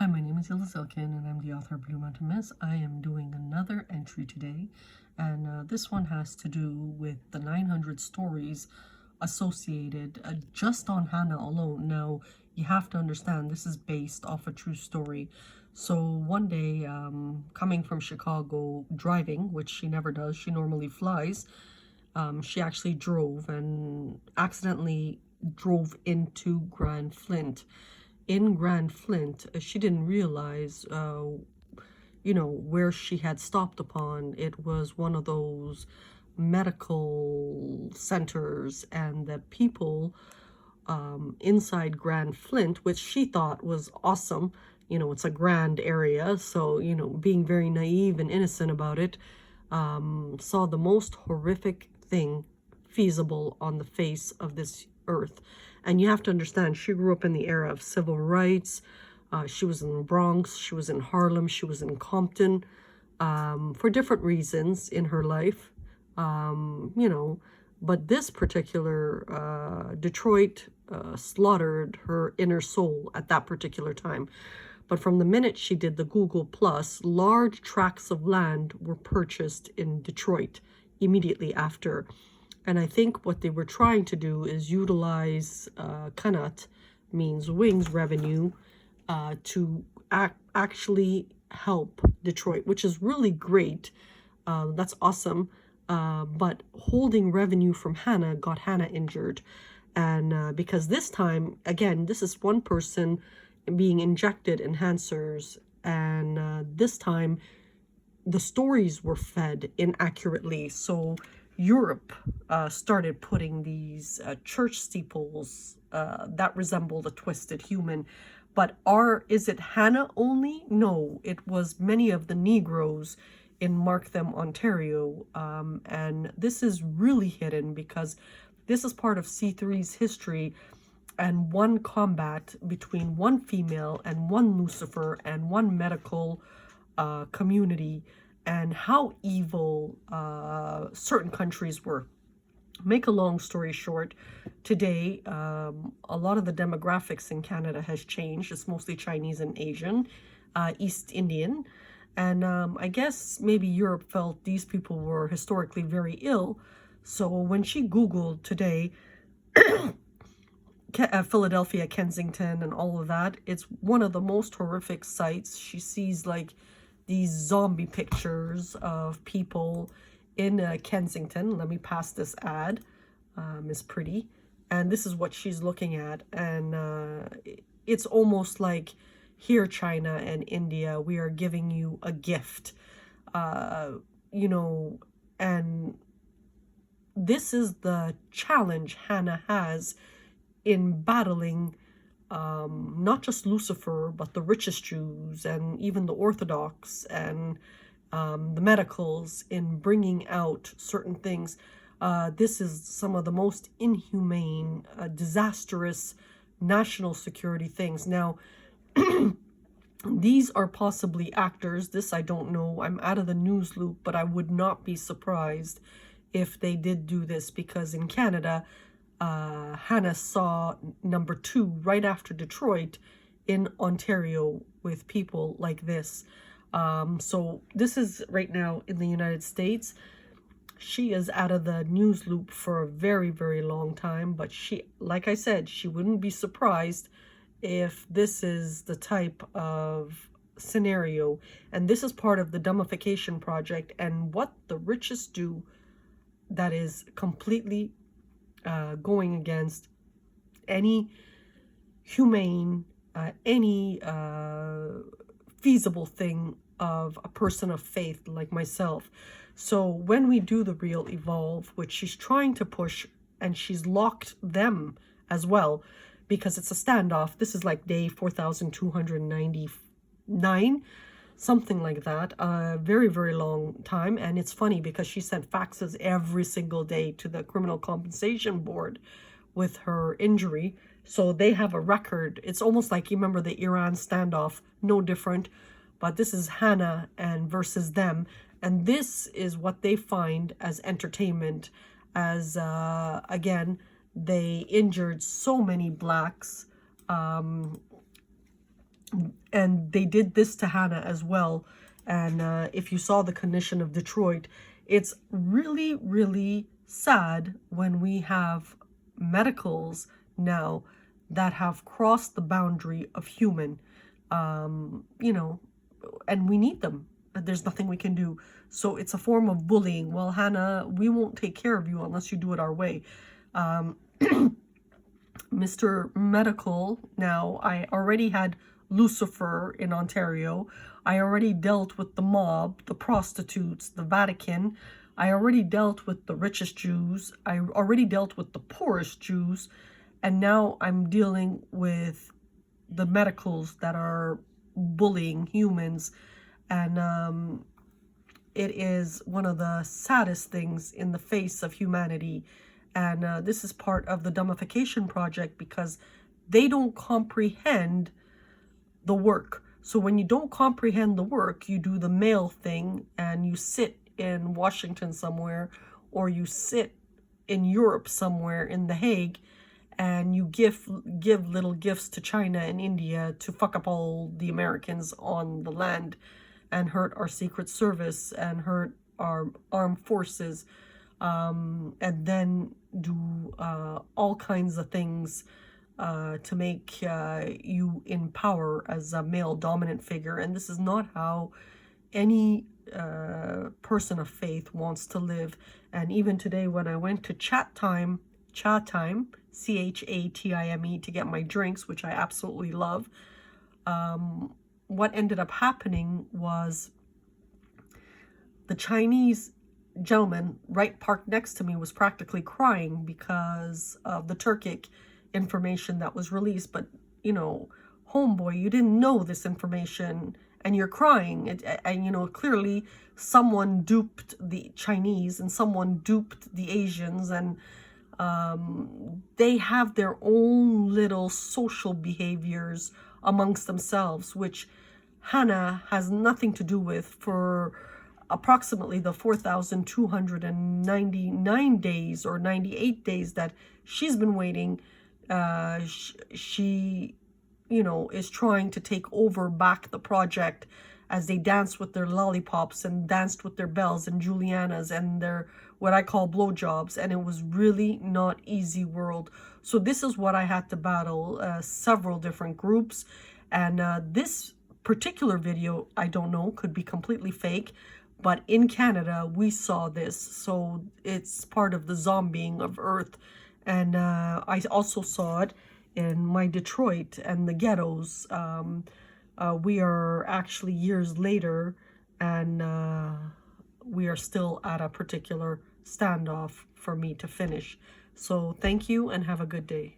Hi, my name is Hilda Silkin, and I'm the author of Blue Mountain Mess. I am doing another entry today, and this one has to do with the 900 stories associated just on Hannah alone. Now, you have to understand this is based off a true story. So one day, coming from Chicago, driving, which she never does, she normally flies, she actually drove and accidentally drove into Grand Flint. In Grand Flint, she didn't realize, where she had stopped upon. It was one of those medical centers, and the people inside Grand Flint, which she thought was awesome, it's a grand area, so, being very naive and innocent about it, saw the most horrific thing feasible on the face of this earth. And you have to understand, she grew up in the era of civil rights. She was in the Bronx, she was in Harlem, she was in Compton, for different reasons in her life, but this particular Detroit slaughtered her inner soul at that particular time. But from the minute she did the Google Plus, large tracts of land were purchased in Detroit immediately after. And I think what they were trying to do is utilize kanat, means wings revenue, to actually help Detroit, which is really great. That's awesome. But holding revenue from Hannah got Hannah injured. And because this time, again, this is one person being injected enhancers. And this time, the stories were fed inaccurately. So Europe started putting these church steeples that resembled a twisted human. But is it Hannah only? No, it was many of the Negroes in Markham, Ontario. And this is really hidden because this is part of C3's history, and one combat between one female and one Lucifer and one medical community, and how evil certain countries were. Make a long story short, today a lot of the demographics in Canada has changed. It's mostly Chinese and Asian, East Indian, and I guess maybe Europe felt these people were historically very ill. So when she Googled today Philadelphia, Kensington, and all of that, it's one of the most horrific sights. She sees like these zombie pictures of people in Kensington. Let me pass this ad. It's pretty. And this is what she's looking at. And it's almost like, here, China and India, we are giving you a gift. And this is the challenge Hannah has in battling not just Lucifer, but the richest Jews and even the Orthodox and the medicals in bringing out certain things. This is some of the most inhumane, disastrous national security things. Now, these are possibly actors. This I don't know. I'm out of the news loop, but I would not be surprised if they did do this, because in Canada, Hannah saw number 2 right after Detroit in Ontario with people like this. So this is right now in the United States. She is out of the news loop for a very, very long time. But she, like I said, she wouldn't be surprised if this is the type of scenario. And this is part of the dumbification project, and what the Richest do that is completely going against any humane, any feasible thing of a person of faith like myself. So when we do the real evolve, which she's trying to push, and she's locked them as well, because it's a standoff. This is like day 4,299, something like that. Very, very long time. And it's funny because she sent faxes every single day to the Criminal Compensation Board with her injury. So they have a record. It's almost like, you remember the Iran standoff, no different. But this is Hannah and versus them. And this is what they find as entertainment, as, again, they injured so many blacks. And they did this to Hannah as well. And if you saw the condition of Detroit, it's really, really sad when we have medicals now that have crossed the boundary of human, you know, and we need them. There's nothing we can do. So it's a form of bullying. Well, Hannah, we won't take care of you unless you do it our way. Mr. Medical, now, I already had Lucifer in Ontario. I already dealt with the mob, the prostitutes, the Vatican. I already dealt with the richest Jews. I already dealt with the poorest Jews. And now I'm dealing with the medicals that are bullying humans. And it is one of the saddest things in the face of humanity. And this is part of the dumbification project because they don't comprehend the work. So when you don't comprehend the work, you do the male thing and you sit in Washington somewhere, or you sit in Europe somewhere in The Hague, and you give little gifts to China and India to fuck up all the Americans on the land and hurt our Secret Service and hurt our armed forces, and then do all kinds of things to make you in power as a male dominant figure. And this is not how any person of faith wants to live. And even today when I went to chat time, CHATIME, to get my drinks, which I absolutely love, what ended up happening was the Chinese gentleman right parked next to me was practically crying because of the Turkic information that was released. But, you know, homeboy, you didn't know this information and you're crying. And, you know, clearly someone duped the Chinese and someone duped the Asians, and they have their own little social behaviors amongst themselves, which Hannah has nothing to do with. For approximately the 4,299 days or 98 days that she's been waiting, she, you know, is trying to take over back the project as they danced with their lollipops and danced with their bells and Julianas and their what I call blowjobs. And it was really not easy world. So this is what I had to battle, several different groups. And this particular video, I don't know, could be completely fake. But in Canada, we saw this. So it's part of the zombieing of Earth. And I also saw it in my Detroit and the ghettos. We are actually years later, and we are still at a particular standoff for me to finish. So thank you and have a good day.